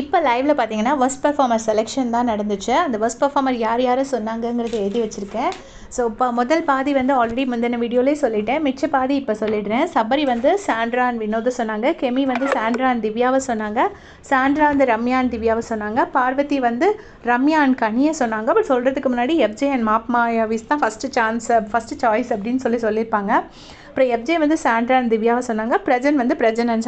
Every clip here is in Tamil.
இப்போ லைவ்ல பார்த்தீங்கன்னா வொர்ஸ்ட் பெர்ஃபார்மர் செலெக்ஷன் தான் நடந்துச்சு. அந்த வொர்ஸ்ட் பெர்ஃபார்மர் யார் யார் சொன்னாங்கங்கிறத எழுதி வச்சிருக்கேன். ஸோ இப்போ முதல் பாதி வந்து ஆல்ரெடி முந்தின வீடியோலேயே சொல்லிட்டேன். மிச்ச பாதி இப்போ சொல்லிடுறேன். சபரி வந்து சாண்ட்ரா அண்ட் வினோதை சொன்னாங்க. கெமி வந்து சாண்ட்ரா அண்ட் திவ்யாவை சொன்னாங்க. சாண்ட்ரா வந்து ரம்யா அண்ட் திவ்யாவை சொன்னாங்க. பார்வதி வந்து ரம்யா அண்ட் கனியை சொன்னாங்க. பட் சொல்கிறதுக்கு முன்னாடி எஃப்ஜே அண்ட் மாப் மாயாவிஸ் தான் ஃபஸ்ட்டு சாய்ஸ் அப்படின்னு சொல்லியிருப்பாங்க. அப்புறம் எஃப்ஜே வந்து சாண்ட்ரா அண்ட் திவ்யாவை சொன்னாங்க. பிரஜன் வந்து பிரஜன் அண்ட்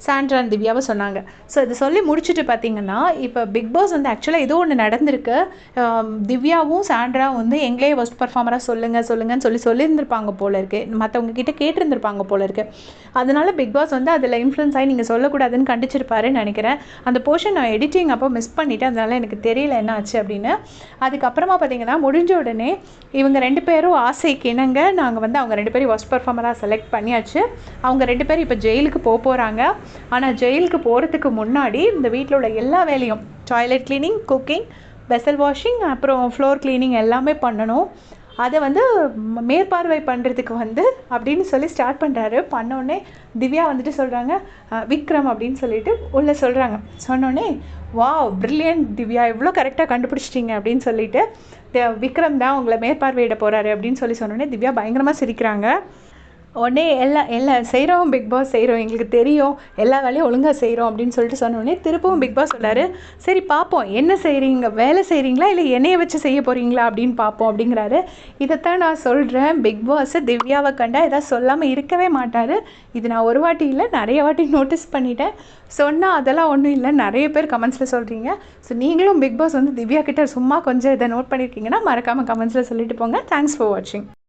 சாண்ட்ரா அண்ட் திவ்யாவை சொன்னாங்க. ஸோ இதை சொல்லி முடிச்சுட்டு பார்த்தீங்கன்னா இப்போ பிக் பாஸ் வந்து ஆக்சுவலாக ஏதோ ஒன்று நடந்திருக்கு. திவ்யாவும் சாண்ட்ராவும் வந்து எங்களே வொர்ஸ்ட் பர்ஃபார்மராக சொல்லுங்கன்னு சொல்லியிருந்திருப்பாங்க போல இருக்கு. மற்றவங்க கிட்ட கேட்டிருந்திருப்பாங்க போல இருக்கு. அதனால பிக் பாஸ் வந்து அதில் இன்ஃப்ளூயன்ஸ் ஆகி நீங்கள் சொல்லக்கூடாதுன்னு கண்டிச்சிருப்பாருன்னு நினைக்கிறேன். அந்த போர்ஷன் நான் எடிட்டிங் அப்போ மிஸ் பண்ணிவிட்டேன். அதனால எனக்கு தெரியல என்ன ஆச்சு அப்படின்னு. அதுக்கப்புறமா பார்த்தீங்கன்னா முடிஞ்ச உடனே இவங்க 2 பேரும் ஆசைக்கு இணங்க நாங்கள் வந்து அவங்க 2 பேரும் வொர்ஸ்ட் பர்ஃபார்மராக செலக்ட் பண்ணியாச்சு. அவங்க 2 பேரும் இப்போ ஜெயிலுக்கு போகிறாங்க. ஆனால் ஜெயிலுக்கு போகிறதுக்கு முன்னாடி இந்த வீட்டில் உள்ள எல்லா வேலையும் toilet cleaning, cooking, vessel washing, அப்புறம் ஃப்ளோர் கிளீனிங் எல்லாமே பண்ணணும். அதை வந்து மேற்பார்வை பண்ணுறதுக்கு வந்து அப்படின்னு சொல்லி ஸ்டார்ட் பண்ணுறாரு. பண்ணோடனே திவ்யா வந்துட்டு சொல்கிறாங்க விக்ரம் அப்படின்னு சொல்லிட்டு உள்ளே சொல்கிறாங்க. சொன்னோடனே வாவ் பிரில்லியன்ட் திவ்யா, எவ்வளோ கரெக்டாக கண்டுபிடிச்சிட்டிங்க அப்படின்னு சொல்லிட்டு விக்ரம் தான் உங்களை மேற்பார்வையிட போகிறாரு அப்படின்னு சொன்னோடனே திவ்யா பயங்கரமாக சிரிக்கிறாங்க. உடனே எல்லாம் செய்கிறோம் பிக் பாஸ் செய்கிறோம், எங்களுக்கு தெரியும் எல்லா வேலையும் ஒழுங்காக செய்கிறோம் அப்படின்னு சொல்லிட்டு சொன்னோடனே திருப்பவும் பிக் பாஸ் சொன்னார், சரி பார்ப்போம் என்ன செய்கிறீங்க, வேலை செய்கிறீங்களா இல்லை என்னையை வச்சு செய்ய போகிறீங்களா அப்படின்னு பார்ப்போம் அப்படிங்கிறாரு. இதைத்தான் நான் சொல்கிறேன், பிக் பாஸ் திவ்யாவை கண்டா எதாவது சொல்லாமல் இருக்கவே மாட்டார். இது நான் ஒரு வாட்டி இல்லை நிறைய வாட்டி நோட்டீஸ் பண்ணிட்டேன். சொன்னால் அதெல்லாம் ஒன்றும் இல்லை, நிறைய பேர் கமெண்ட்ஸில் சொல்கிறீங்க. ஸோ நீங்களும் பிக் பாஸ் வந்து திவ்யா கிட்ட சும்மா கொஞ்சம் இதை நோட் பண்ணியிருக்கீங்கன்னா மறக்காமல் கமெண்ட்ஸில் சொல்லிட்டு போங்க. தேங்க்ஸ் ஃபார் வாட்சிங்.